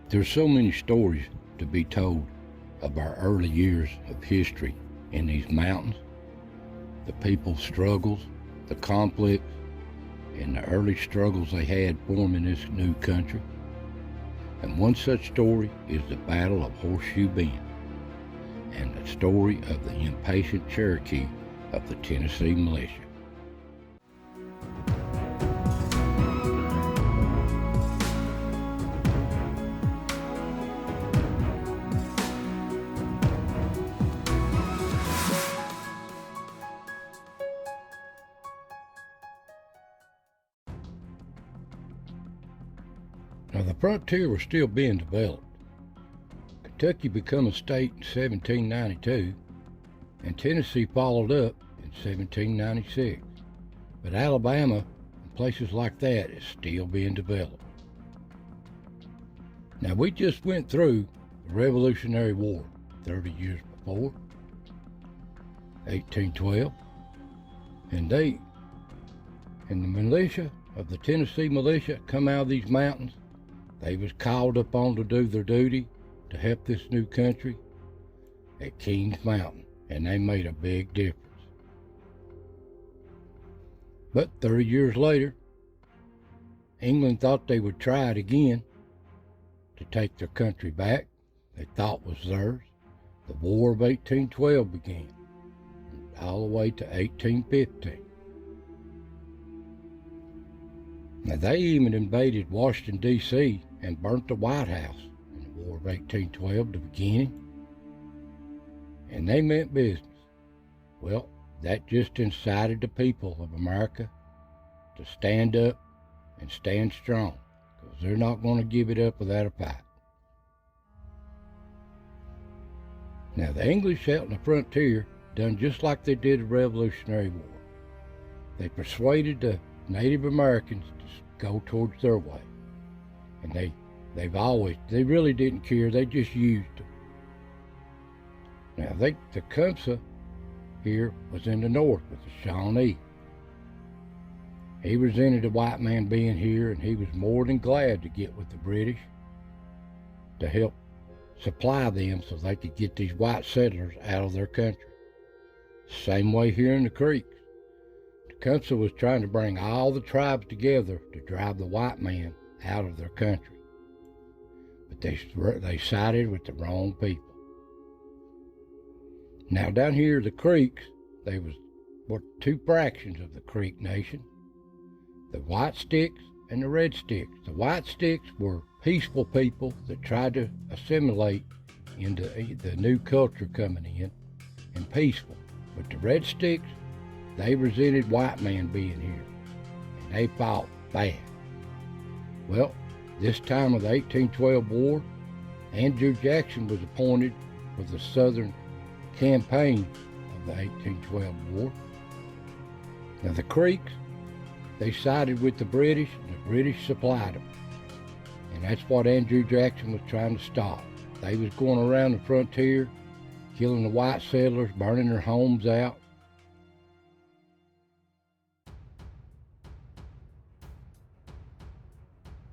There's so many stories to be told of our early years of history in these mountains, the people's struggles, the conflicts, and the early struggles they had forming this new country. And one such story is the Battle of Horseshoe Bend and the story of the Impatient Cherokee of the Tennessee militia. Now, the frontier was still being developed. Kentucky became a state in 1792, and Tennessee followed up in 1796. But Alabama and places like that is still being developed. Now, we just went through the Revolutionary War 30 years before, 1812, and the militia of the Tennessee militia come out of these mountains. They was called upon to do their duty to help this new country at Kings Mountain, and they made a big difference. But 30 years later, England thought they would try it again to take their country back. They thought was theirs. The War of 1812 began, all the way to 1815. Now, they even invaded Washington, D.C. and burnt the White House in the War of 1812, the beginning. And they meant business. Well, that just incited the people of America to stand up and stand strong, because they're not going to give it up without a fight. Now, the English out in the frontier done just like they did the Revolutionary War. They persuaded the Native Americans to go towards their way. And they really didn't care, they just used them. Now, the Tecumseh here was in the north with the Shawnee. He resented the white man being here, and he was more than glad to get with the British to help supply them so they could get these white settlers out of their country. Same way here in the Creeks. Tecumseh was trying to bring all the tribes together to drive the white man out of their country. But they sided with the wrong people. Now, down here, the Creeks, they were two fractions of the Creek Nation, the White Sticks and the Red Sticks. The White Sticks were peaceful people that tried to assimilate into the new culture coming in and peaceful. But the Red Sticks, they resented white men being here, and they fought bad. Well, this time of the 1812 war, Andrew Jackson was appointed for the Southern campaign of the 1812 war. Now, the Creeks, they sided with the British, and the British supplied them. And that's what Andrew Jackson was trying to stop. They was going around the frontier, killing the white settlers, burning their homes out.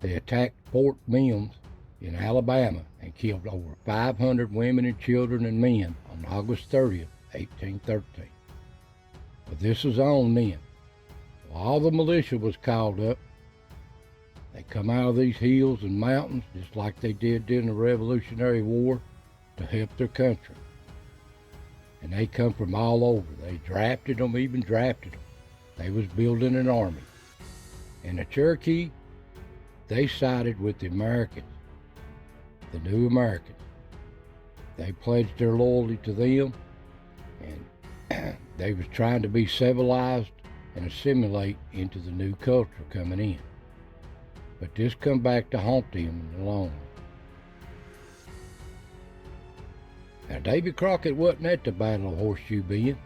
They attacked Fort Mims in Alabama and killed over 500 women and children and men on August 30th, 1813. But this was on then. All the militia was called up. They come out of these hills and mountains just like they did during the Revolutionary War to help their country. And they come from all over. They drafted them. They was building an army. And the Cherokee, they sided with the Americans, the new Americans. They pledged their loyalty to them, and they was trying to be civilized and assimilate into the new culture coming in. But this come back to haunt them in the long run. Now, Davy Crockett wasn't at the Battle of Horseshoe Bend.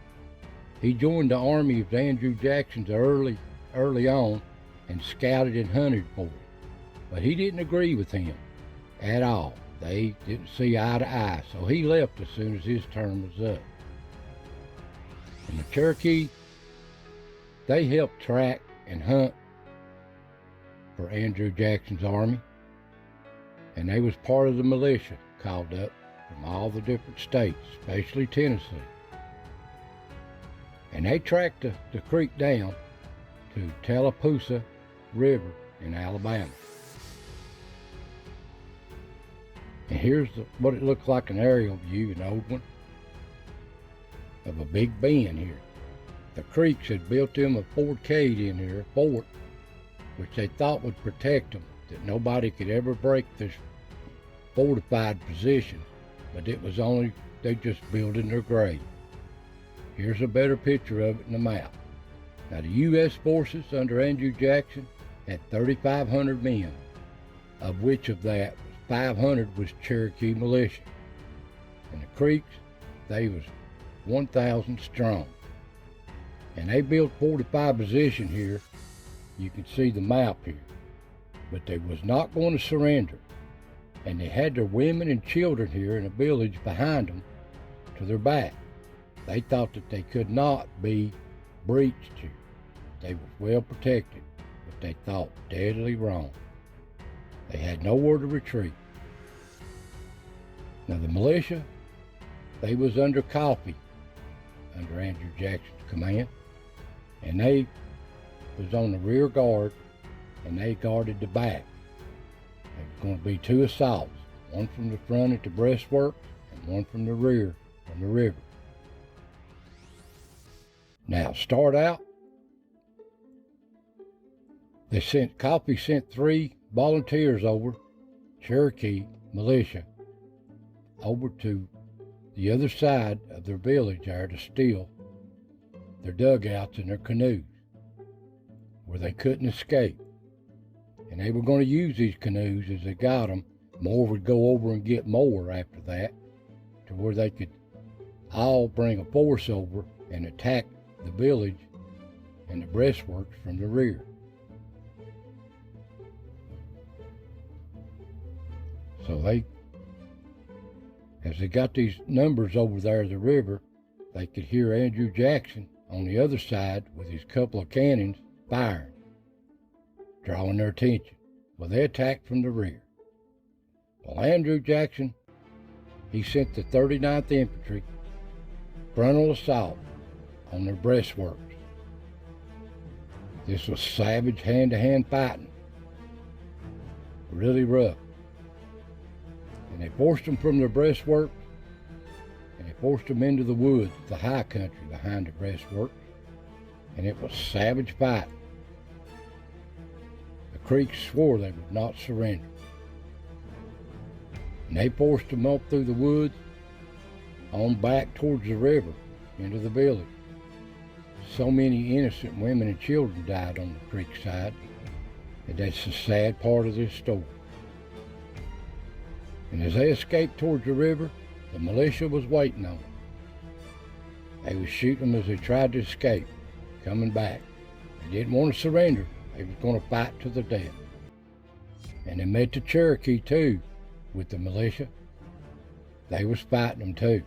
He joined the army of Andrew Jackson's early on and scouted and hunted for him. But he didn't agree with him at all. They didn't see eye to eye, so he left as soon as his term was up. And the Cherokee, they helped track and hunt for Andrew Jackson's army. and they was part of the militia called up from all the different states, especially Tennessee. And they tracked the creek down to Tallapoosa River in Alabama. And here's what it looked like, an aerial view, an old one, of a big bend here. The Creeks had built them a fortification in here, a fort, which they thought would protect them, that nobody could ever break this fortified position, but it was only, they just built in their grave. Here's a better picture of it in the map. Now the U.S. forces under Andrew Jackson had 3,500 men, of which of that 500 was Cherokee militia. And the Creeks, they was 1,000 strong. And they built 45 position here. You can see the map here. But they was not going to surrender. And they had their women and children here in a village behind them to their back. They thought that they could not be breached here. They was well protected, but they thought deadly wrong. They had nowhere to retreat. Now the militia, they was under Coffee, under Andrew Jackson's command, and they was on the rear guard, and they guarded the back. There was going to be 2 assaults, one from the front at the breastworks and one from the rear from the river. Now start out, Coffee sent 3 volunteers over, Cherokee militia, over to the other side of their village there to steal their dugouts and their canoes, where they couldn't escape. And they were going to use these canoes as they got them. More would go over and get more after that, to where they could all bring a force over and attack the village and the breastworks from the rear. So as they got these numbers over there at the river, they could hear Andrew Jackson on the other side with his couple of cannons firing, drawing their attention. Well, they attacked from the rear. Well, Andrew Jackson, he sent the 39th Infantry frontal assault on their breastworks. This was savage hand-to-hand fighting, really rough. And they forced them from their breastworks, and they forced them into the woods, the high country behind the breastworks, and it was savage fighting. The Creeks swore they would not surrender. And they forced them up through the woods, on back towards the river, into the village. So many innocent women and children died on the Creek side, and that's the sad part of this story. And as they escaped towards the river, the militia was waiting on them. They was shooting them as they tried to escape, coming back. They didn't want to surrender. They was going to fight to the death. And they met the Cherokee too, with the militia. They was fighting them too.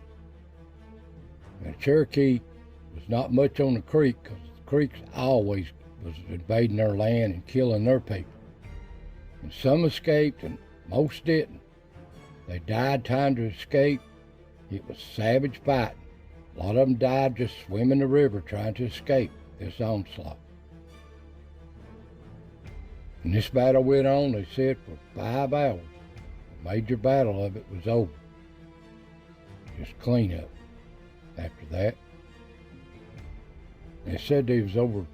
Now, the Cherokee was not much on the Creek, because the Creeks always was invading their land and killing their people. And some escaped and most didn't. They died trying to escape. It was savage fighting. A lot of them died just swimming the river trying to escape this onslaught. And this battle went on, they said, for 5 hours. The major battle of it was over. Just cleanup after that. They said there was over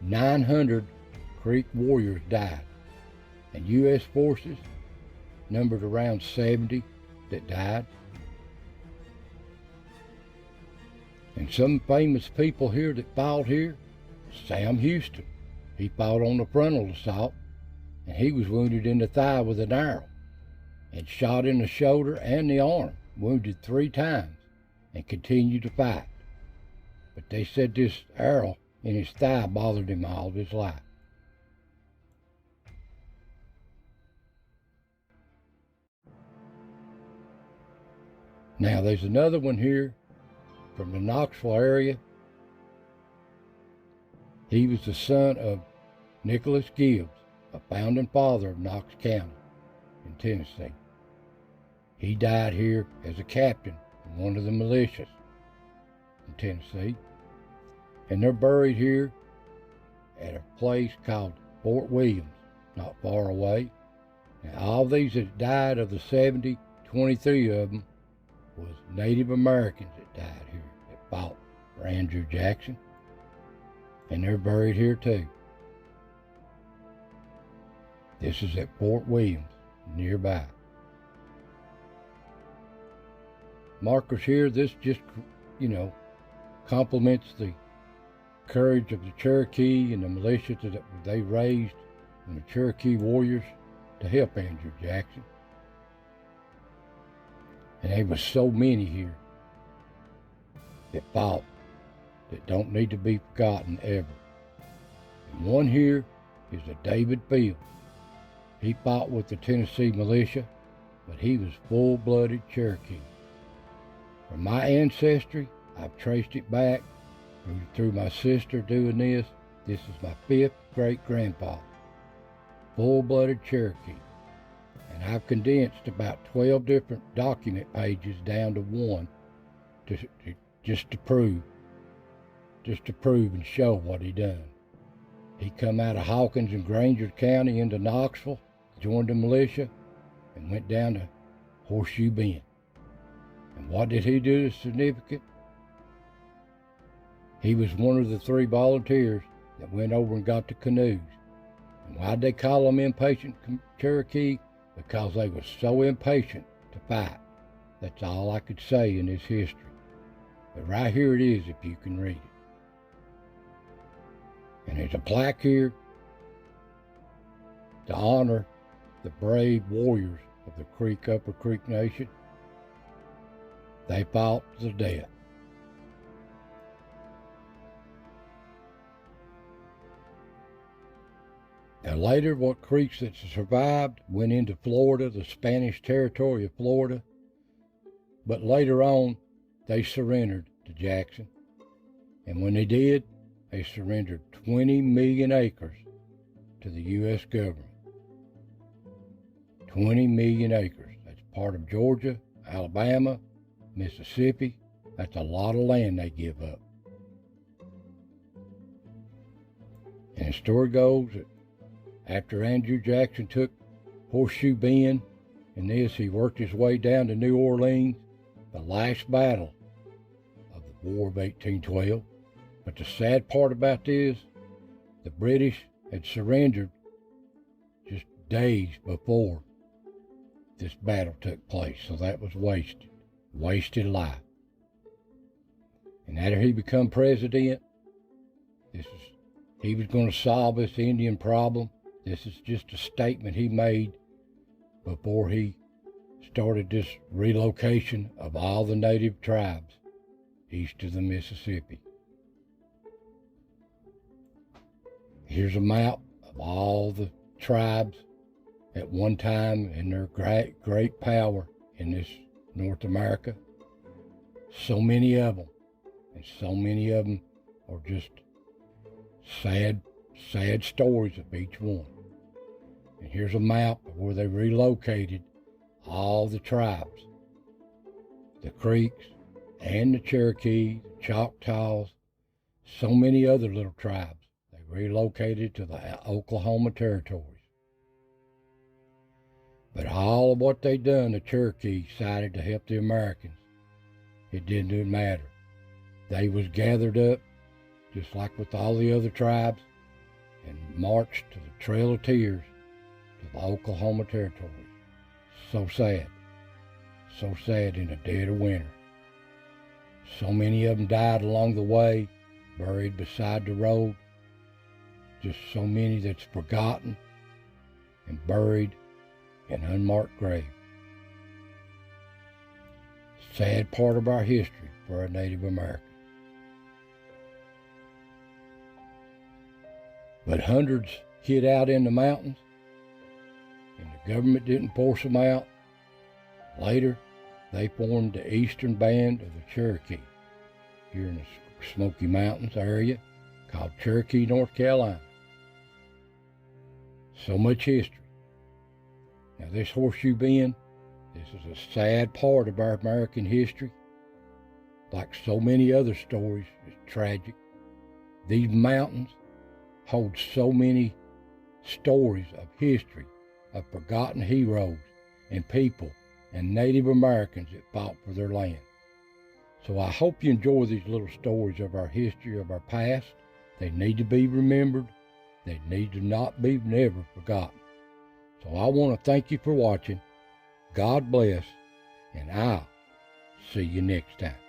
900 Creek warriors died. And U.S. forces numbered around 70 that died. And some famous people here that fought here, Sam Houston. He fought on the frontal assault, and he was wounded in the thigh with an arrow, and shot in the shoulder and the arm, wounded 3 times, and continued to fight. But they said this arrow in his thigh bothered him all his life. Now there's another one here from the Knoxville area. He was the son of Nicholas Gibbs, a founding father of Knox County in Tennessee. He died here as a captain in one of the militias in Tennessee. And they're buried here at a place called Fort Williams, not far away. Now, all these that died of the 70, 23 of them was Native Americans that died here, that fought for Andrew Jackson. And they're buried here too. This is at Fort Williams, nearby. Markers here, this just, complements the courage of the Cherokee and the militia that they raised and the Cherokee warriors to help Andrew Jackson. And there was so many here that fought that don't need to be forgotten ever. And one here is a David Field. He fought with the Tennessee militia, but he was full-blooded Cherokee. From my ancestry, I've traced it back through my sister doing this. This is my 5th great-grandfather, full-blooded Cherokee. And I've condensed about 12 different document pages down to one just to prove and show what he done. He come out of Hawkins and Granger County into Knoxville, joined the militia, and went down to Horseshoe Bend. And what did he do that's significant? He was one of the 3 volunteers that went over and got the canoes. And why'd they call them Impatient Cherokee? Because they were so impatient to fight. That's all I could say in this history. But right here it is if you can read it. And there's a plaque here to honor the brave warriors of the Upper Creek Nation. They fought to the death. Now later, what creeks that survived went into Florida, the Spanish territory of Florida. But later on, they surrendered to Jackson. And when they did, they surrendered 20 million acres to the U.S. government. 20 million acres. That's part of Georgia, Alabama, Mississippi. That's a lot of land they give up. And the story goes that after Andrew Jackson took Horseshoe Bend and he worked his way down to New Orleans, the last battle of the War of 1812. But the sad part about this, the British had surrendered just days before this battle took place, so that was wasted life. And after he become president, he was going to solve this Indian problem. This is just a statement he made before he started this relocation of all the native tribes east of the Mississippi. Here's a map of all the tribes at one time and their great power in this North America. So many of them, and so many of them are just sad stories of each one. And here's a map of where they relocated all the tribes, the Creeks and the Cherokee, the Choctaws, so many other little tribes. They relocated to the Oklahoma territories. But all of what they done, the Cherokee decided to help the Americans. It didn't matter. They was gathered up, just like with all the other tribes, and marched to the Trail of Tears to the Oklahoma territories. So sad in the dead of winter. So many of them died along the way, buried beside the road. Just so many that's forgotten and buried in unmarked grave. Sad part of our history for our Native Americans. But hundreds hid out in the mountains, and the government didn't force them out. Later, they formed the Eastern Band of the Cherokee here in the Smoky Mountains area called Cherokee, North Carolina. So much history. Now this Horseshoe Bend This is a sad part of our American history. Like so many other stories, it's tragic. These mountains hold so many stories of history, of forgotten heroes and people and Native Americans that fought for their land. So I hope you enjoy these little stories of our history, of our past. They need to be remembered. They need to not be never forgotten. So I want to thank you for watching. God bless, and I'll see you next time.